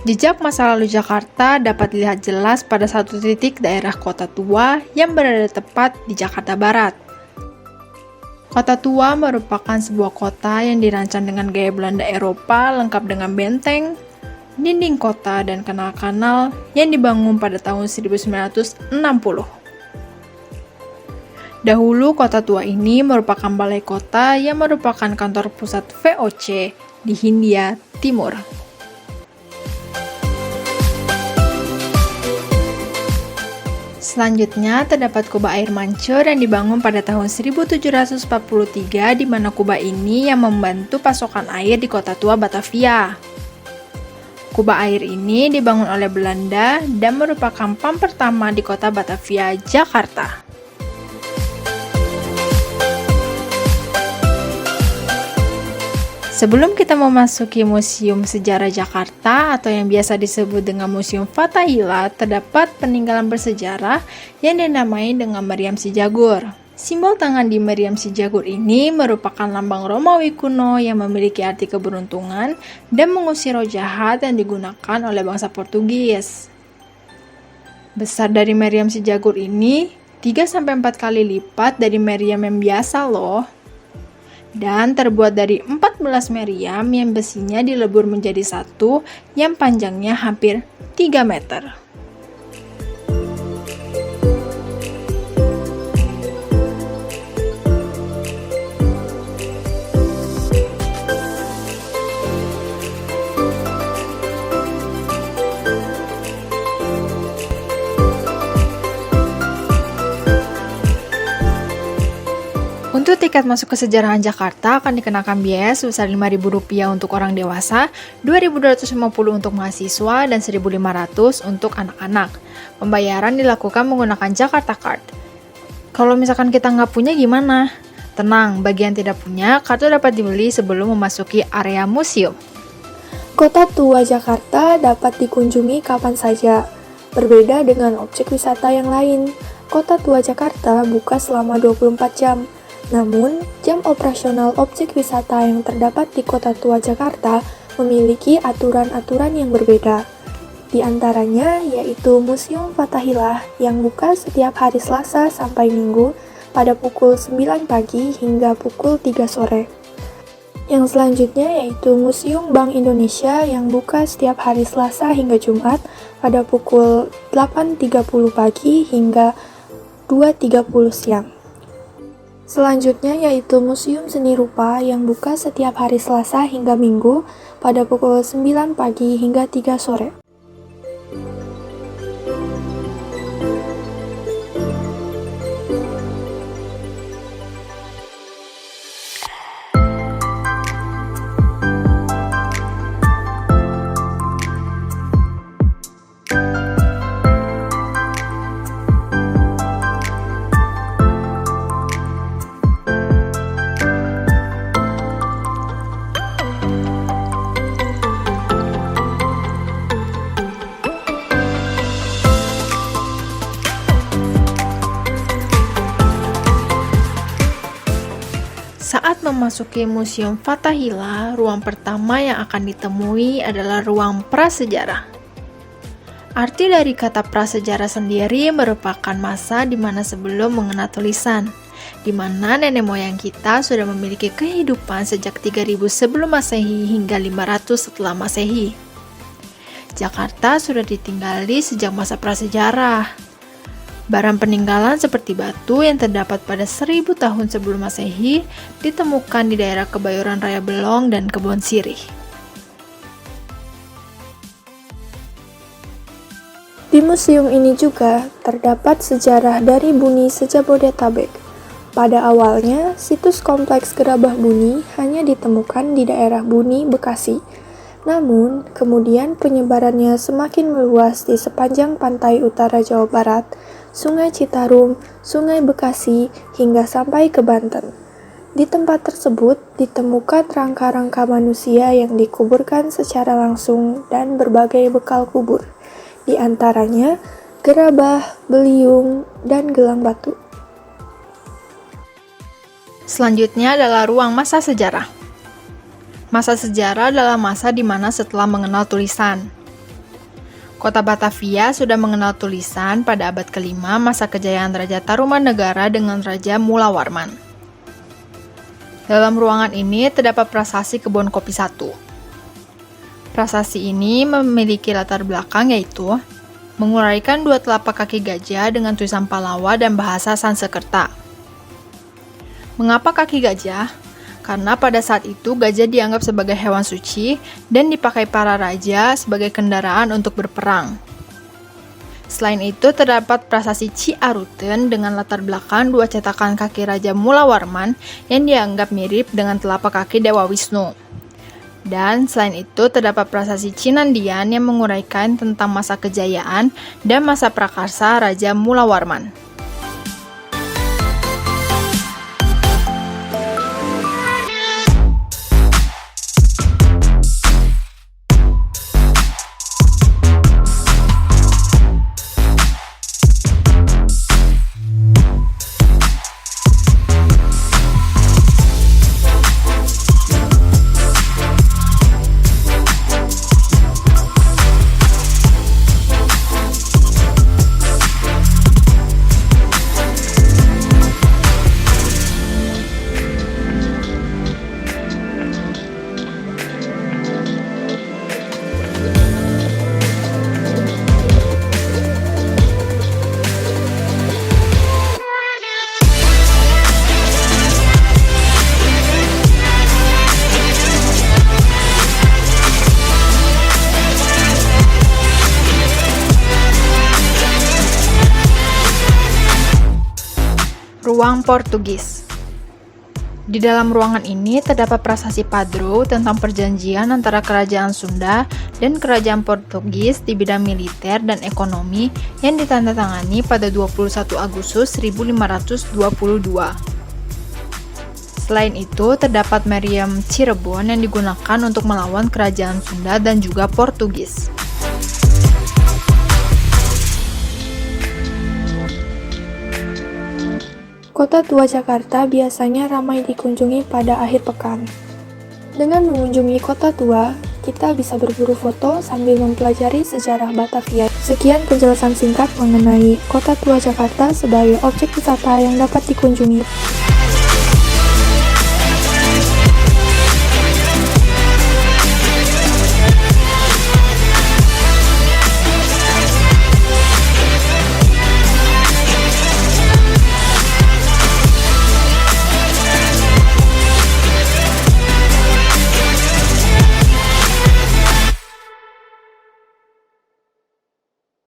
Jejak masa lalu Jakarta dapat dilihat jelas pada satu titik daerah Kota Tua yang berada tepat di Jakarta Barat. Kota Tua merupakan sebuah kota yang dirancang dengan gaya Belanda Eropa lengkap dengan benteng, dinding kota, dan kanal-kanal yang dibangun pada tahun 1960. Dahulu Kota Tua ini merupakan balai kota yang merupakan kantor pusat VOC di Hindia Timur. Selanjutnya, terdapat kubah air mancur yang dibangun pada tahun 1743 di mana kubah ini yang membantu pasokan air di Kota Tua Batavia. Kubah air ini dibangun oleh Belanda dan merupakan pam pertama di Kota Batavia, Jakarta. Sebelum kita memasuki Museum Sejarah Jakarta atau yang biasa disebut dengan Museum Fathahillah, terdapat peninggalan bersejarah yang dinamai dengan meriam si Jagur. Simbol tangan di meriam si Jagur ini merupakan lambang Romawi kuno yang memiliki arti keberuntungan dan mengusir roh jahat yang digunakan oleh bangsa Portugis. Besar dari meriam si Jagur ini 3-4 kali lipat dari meriam yang biasa loh. Dan terbuat dari 14 meriam yang besinya dilebur menjadi satu yang panjangnya hampir 3 meter. Untuk tiket masuk kesejarahan Jakarta akan dikenakan biaya sebesar Rp5.000 untuk orang dewasa, Rp2.250 untuk mahasiswa, dan Rp1.500 untuk anak-anak. Pembayaran dilakukan menggunakan Jakarta Card. Kalau misalkan kita nggak punya gimana? Tenang, bagi yang tidak punya, kartu dapat dibeli sebelum memasuki area museum. Kota Tua Jakarta dapat dikunjungi kapan saja. Berbeda dengan objek wisata yang lain, Kota Tua Jakarta buka selama 24 jam. Namun, jam operasional objek wisata yang terdapat di Kota Tua Jakarta memiliki aturan-aturan yang berbeda. Di antaranya yaitu Museum Fathahillah yang buka setiap hari Selasa sampai Minggu pada pukul 9 pagi hingga pukul 3 sore. Yang selanjutnya yaitu Museum Bank Indonesia yang buka setiap hari Selasa hingga Jumat pada pukul 8.30 pagi hingga 2.30 siang. Selanjutnya yaitu Museum Seni Rupa yang buka setiap hari Selasa hingga Minggu pada pukul 9 pagi hingga 3 sore. Saat memasuki Museum Fathahillah, ruang pertama yang akan ditemui adalah ruang prasejarah. Arti dari kata prasejarah sendiri merupakan masa di mana sebelum mengenal tulisan, di mana nenek moyang kita sudah memiliki kehidupan sejak 3000 sebelum Masehi hingga 500 setelah Masehi. Jakarta sudah ditinggali sejak masa prasejarah. Barang peninggalan seperti batu yang terdapat pada 1000 tahun sebelum Masehi ditemukan di daerah Kebayoran Raya Belong dan Kebon Sirih. Di museum ini juga terdapat sejarah dari Buni Sejabodetabek. Pada awalnya, situs kompleks Gerabah Buni hanya ditemukan di daerah Buni, Bekasi. Namun, kemudian penyebarannya semakin meluas di sepanjang pantai utara Jawa Barat, Sungai Citarum, Sungai Bekasi, hingga sampai ke Banten. Di tempat tersebut ditemukan rangka-rangka manusia yang dikuburkan secara langsung dan berbagai bekal kubur, di antaranya gerabah, beliung, dan gelang batu. Selanjutnya adalah ruang masa sejarah. Masa sejarah adalah masa di mana setelah mengenal tulisan. Kota Batavia sudah mengenal tulisan pada abad ke-5 masa kejayaan Raja Tarumanegara dengan Raja Mulawarman. Dalam ruangan ini terdapat prasasti kebun kopi 1. Prasasti ini memiliki latar belakang yaitu menguraikan 2 telapak kaki gajah dengan tulisan Palawa dan bahasa Sanskerta. Mengapa kaki gajah? Karena pada saat itu gajah dianggap sebagai hewan suci dan dipakai para raja sebagai kendaraan untuk berperang. Selain itu terdapat prasasti Ciaruten dengan latar belakang 2 cetakan kaki Raja Mulawarman yang dianggap mirip dengan telapak kaki Dewa Wisnu. Dan selain itu terdapat prasasti Cinandian yang menguraikan tentang masa kejayaan dan masa prakarsa Raja Mulawarman. Ruang Portugis. Di dalam ruangan ini terdapat prasasti Padro tentang perjanjian antara Kerajaan Sunda dan Kerajaan Portugis di bidang militer dan ekonomi yang ditandatangani pada 21 Agustus 1522. Selain itu, terdapat meriam Cirebon yang digunakan untuk melawan Kerajaan Sunda dan juga Portugis. Kota tua Jakarta biasanya ramai dikunjungi pada akhir pekan. Dengan mengunjungi kota tua, kita bisa berburu foto sambil mempelajari sejarah Batavia. Sekian penjelasan singkat mengenai kota tua Jakarta sebagai objek wisata yang dapat dikunjungi.